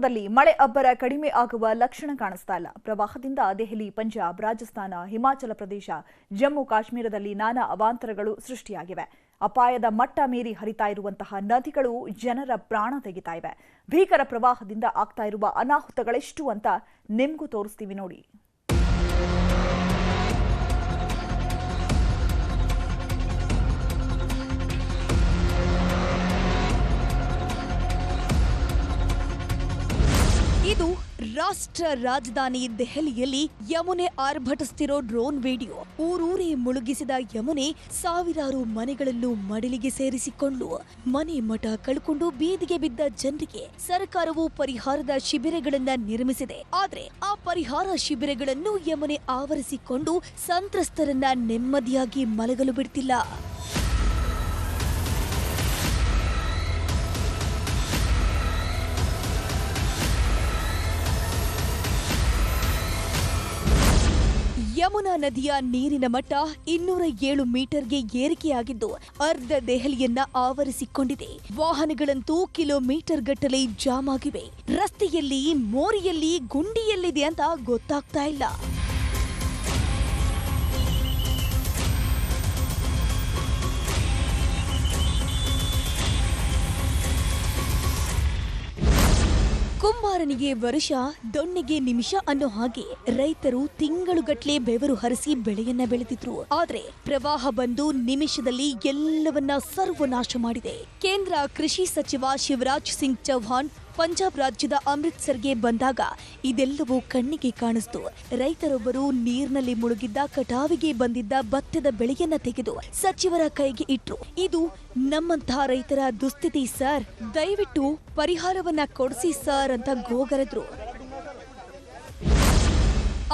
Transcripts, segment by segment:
ದಲ್ಲಿ ಮಳೆ ಅಬ್ಬರ ಕಡಿಮೆ ಆಗುವ ಲಕ್ಷಣ ಕಾಣಿಸ್ತಾ ಇಲ್ಲ. ಪ್ರವಾಹದಿಂದ ದೆಹಲಿ, ಪಂಜಾಬ್, ರಾಜಸ್ಥಾನ, ಹಿಮಾಚಲ ಪ್ರದೇಶ, ಜಮ್ಮು ಕಾಶ್ಮೀರದಲ್ಲಿ ನಾನಾ ಅವಾಂತರಗಳು ಸೃಷ್ಟಿಯಾಗಿವೆ. ಅಪಾಯದ ಮಟ್ಟ ಮೀರಿ ಹರಿತಾ ಇರುವಂತಹ ನದಿಗಳು ಜನರ ಪ್ರಾಣ ತೆಗಿತಾ ಇವೆ. ಭೀಕರ ಪ್ರವಾಹದಿಂದ ಆಗ್ತಾ ಇರುವ ಅನಾಹುತಗಳೆಷ್ಟು ಅಂತ ನಿಮಗೂ ತೋರಿಸ್ತೀವಿ ನೋಡಿ. ಇದು ರಾಷ್ಟ್ರ ರಾಜಧಾನಿ ದೆಹಲಿಯಲ್ಲಿ ಯಮುನೆ ಆರ್ಭಟಿಸುತ್ತಿರೋ ಡ್ರೋನ್ ವಿಡಿಯೋ. ಊರೂರೇ ಮುಳುಗಿಸಿದ ಯಮುನೆ ಸಾವಿರಾರು ಮನೆಗಳನ್ನು ಮಡಿಲಿಗೆ ಸೇರಿಸಿಕೊಂಡು ಮನೆ ಮಠ ಕಳ್ಕೊಂಡು ಬೀದಿಗೆ ಬಿದ್ದ ಜನರಿಗೆ ಸರ್ಕಾರವು ಪರಿಹಾರದ ಶಿಬಿರಗಳನ್ನ ನಿರ್ಮಿಸಿದೆ. ಆದ್ರೆ ಆ ಪರಿಹಾರ ಶಿಬಿರಗಳನ್ನು ಯಮುನೆ ಆವರಿಸಿಕೊಂಡು ಸಂತ್ರಸ್ತರನ್ನ ನೆಮ್ಮದಿಯಾಗಿ ಮಲಗಲು ಬಿಡ್ತಿಲ್ಲ. ಯಮುನಾ ನದಿಯ ನೀರಿನ ಮಟ್ಟ 207 ಮೀಟರ್ಗೆ ಏರಿಕೆಯಾಗಿದ್ದು ಅರ್ಧ ದೆಹಲಿಯನ್ನ ಆವರಿಸಿಕೊಂಡಿದೆ. ವಾಹನಗಳಂತೂ ಕಿಲೋಮೀಟರ್ ಗಟ್ಟಲೆ ಜಾಮ್ ಆಗಿವೆ. ರಸ್ತೆಯಲ್ಲಿ, ಮೋರಿಯಲ್ಲಿ, ಗುಂಡಿಯಲ್ಲಿದೆ ಅಂತ ಗೊತ್ತಾಗ್ತಾ ಇಲ್ಲ. ಕುಂಬಾರನಿಗೆ ವರ್ಷ, ದೊಣ್ಣೆಗೆ ನಿಮಿಷ ಅನ್ನೋ ಹಾಗೆ ರೈತರು ತಿಂಗಳುಗಟ್ಲೆ ಬೆವರು ಹರಿಸಿ ಬೆಳೆಯನ್ನ ಬೆಳೆದಿದ್ರು. ಆದ್ರೆ ಪ್ರವಾಹ ಬಂದು ನಿಮಿಷದಲ್ಲಿ ಎಲ್ಲವನ್ನ ಸರ್ವನಾಶ ಮಾಡಿದೆ. ಕೇಂದ್ರ ಕೃಷಿ ಸಚಿವ ಶಿವರಾಜ್ ಸಿಂಗ್ ಚೌಹಾಣ್ ಪಂಜಾಬ್ ರಾಜ್ಯದ ಅಮೃತ್ಸರ್ಗೆ ಬಂದಾಗ ಇದೆಲ್ಲವೂ ಕಣ್ಣಿಗೆ ಕಾಣಿಸ್ತು. ರೈತರೊಬ್ಬರು ನೀರಿನಲ್ಲಿ ಮುಳುಗಿದ್ದ ಕಟಾವಿಗೆ ಬಂದಿದ್ದ ಭತ್ತದ ಬೆಳೆಯನ್ನ ತೆಗೆದು ಸಚಿವರ ಕೈಗೆ ಇಟ್ರು. ಇದು ನಮ್ಮಂತಹ ರೈತರ ದುಸ್ಥಿತಿ ಸರ್, ದಯವಿಟ್ಟು ಪರಿಹಾರವನ್ನ ಕೊಡಿಸಿ ಸರ್ ಅಂತ ಗೋಗರೆದ್ರು.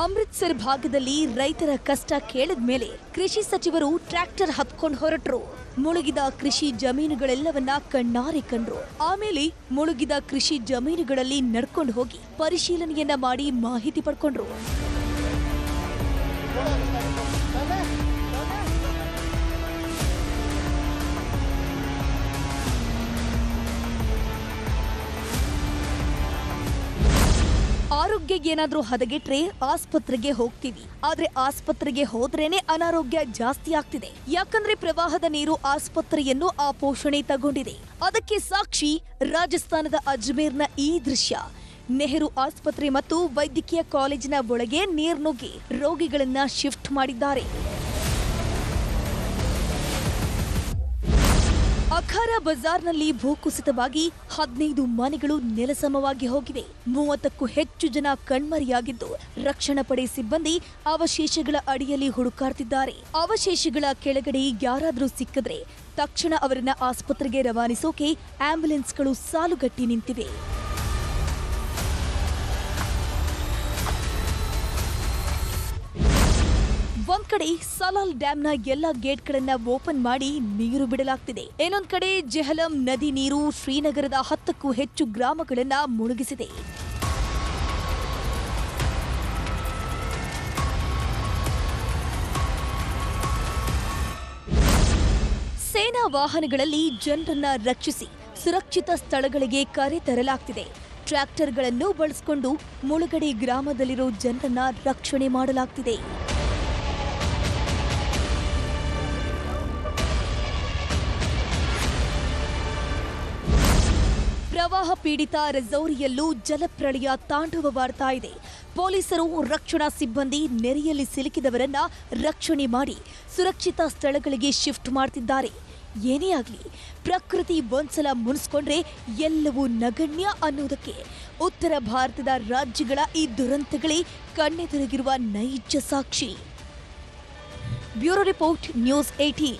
ಅಮೃತ್ಸರ್ ಭಾಗದಲ್ಲಿ ರೈತರ ಕಷ್ಟ ಕೇಳಿದ ಮೇಲೆ ಕೃಷಿ ಸಚಿವರು ಟ್ರ್ಯಾಕ್ಟರ್ ಹತ್ಕೊಂಡು ಹೊರಟ್ರು. ಮುಳುಗಿದ ಕೃಷಿ ಜಮೀನುಗಳೆಲ್ಲವನ್ನ ಕಣ್ಣಾರೆ ಕಂಡ್ರು. ಆಮೇಲೆ ಮುಳುಗಿದ ಕೃಷಿ ಜಮೀನುಗಳಲ್ಲಿ ನಡ್ಕೊಂಡು ಹೋಗಿ ಪರಿಶೀಲನೆಯನ್ನ ಮಾಡಿ ಮಾಹಿತಿ ಪಡ್ಕೊಂಡ್ರು. ಆರೋಗ್ಯ ಏನಾದ್ರೂ ಹದಗೆಟ್ರೆ ಆಸ್ಪತ್ರೆಗೆ ಹೋಗ್ತೀವಿ. ಆದ್ರೆ ಆಸ್ಪತ್ರೆಗೆ ಹೋದ್ರೇನೆ ಅನಾರೋಗ್ಯ ಜಾಸ್ತಿ ಆಗ್ತಿದೆ. ಯಾಕಂದ್ರೆ ಪ್ರವಾಹದ ನೀರು ಆಸ್ಪತ್ರೆಯನ್ನು ಆ ಪೋಷಣೆ ತಗೊಂಡಿದೆ. ಅದಕ್ಕೆ ಸಾಕ್ಷಿ ರಾಜಸ್ಥಾನದ ಅಜ್ಮೇರ್ನ ಈ ದೃಶ್ಯ. ನೆಹರು ಆಸ್ಪತ್ರೆ ಮತ್ತು ವೈದ್ಯಕೀಯ ಕಾಲೇಜಿನ ಒಳಗೆ ನೀರು ನುಗ್ಗಿ ರೋಗಿಗಳನ್ನ ಶಿಫ್ಟ್ ಮಾಡಿದ್ದಾರೆ. ಅಖಾರ ಬಜಾರ್ನಲ್ಲಿ ಭೂಕುಸಿತವಾಗಿ 15 ಮನೆಗಳು ನೆಲಸಮವಾಗಿ ಹೋಗಿವೆ. 30ಕ್ಕೂ ಹೆಚ್ಚು ಜನ ಕಣ್ಮರೆಯಾಗಿದ್ದು ರಕ್ಷಣಾ ಪಡೆ ಸಿಬ್ಬಂದಿ ಅವಶೇಷಗಳ ಅಡಿಯಲ್ಲಿ ಹುಡುಕಾಡ್ತಿದ್ದಾರೆ. ಅವಶೇಷಗಳ ಕೆಳಗಡೆ ಯಾರಾದ್ರೂ ಸಿಕ್ಕಿದ್ರೆ ತಕ್ಷಣ ಅವರನ್ನ ಆಸ್ಪತ್ರೆಗೆ ರವಾನಿಸೋಕೆ ಆಂಬ್ಯುಲೆನ್ಸ್ಗಳು ಸಾಲುಗಟ್ಟಿ ನಿಂತಿವೆ. ಒಂದ್ ಕಡೆ ಸಲಾಲ್ ಡ್ಯಾಂನ ಎಲ್ಲಾ ಗೇಟ್ಗಳನ್ನ ಓಪನ್ ಮಾಡಿ ನೀರು ಬಿಡಲಾಗ್ತಿದೆ. ಇನ್ನೊಂದ್ ಕಡೆ ಜೆಹಲಂ ನದಿ ನೀರು ಶ್ರೀನಗರದ 10ಕ್ಕೂ ಹೆಚ್ಚು ಗ್ರಾಮಗಳನ್ನ ಮುಳುಗಿಸಿದೆ. ಸೇನಾ ವಾಹನಗಳಲ್ಲಿ ಜನರನ್ನ ರಕ್ಷಿಸಿ ಸುರಕ್ಷಿತ ಸ್ಥಳಗಳಿಗೆ ಕರೆ ತರಲಾಗ್ತಿದೆ. ಟ್ರ್ಯಾಕ್ಟರ್ಗಳನ್ನು ಬಳಸಿಕೊಂಡು ಮುಳುಗಡೆ ಗ್ರಾಮದಲ್ಲಿರೋ ಜನರನ್ನ ರಕ್ಷಣೆ ಮಾಡಲಾಗ್ತಿದೆ. ಪ್ರವಾಹ ಪೀಡಿತ ರಜೌರಿಯಲ್ಲೂ ಜಲಪ್ರಳಯ ತಾಂಡವವಾಡ್ತಾ ಇದೆ. ಪೊಲೀಸರು, ರಕ್ಷಣಾ ಸಿಬ್ಬಂದಿ ನೆರೆಯಲ್ಲಿ ಸಿಲುಕಿದವರನ್ನ ರಕ್ಷಣೆ ಮಾಡಿ ಸುರಕ್ಷಿತ ಸ್ಥಳಗಳಿಗೆ ಶಿಫ್ಟ್ ಮಾಡ್ತಿದ್ದಾರೆ. ಏನೇ ಆಗಲಿ, ಪ್ರಕೃತಿ ಒಂದ್ಸಲ ಮುನಿಸ್ಕೊಂಡ್ರೆ ಎಲ್ಲವೂ ನಗಣ್ಯ ಅನ್ನೋದಕ್ಕೆ ಉತ್ತರ ಭಾರತದ ರಾಜ್ಯಗಳ ಈ ದುರಂತಗಳೇ ಕಣ್ಣೆದುರಿಗಿರುವ ನೈಜ ಸಾಕ್ಷಿ. Bureau report, news 18.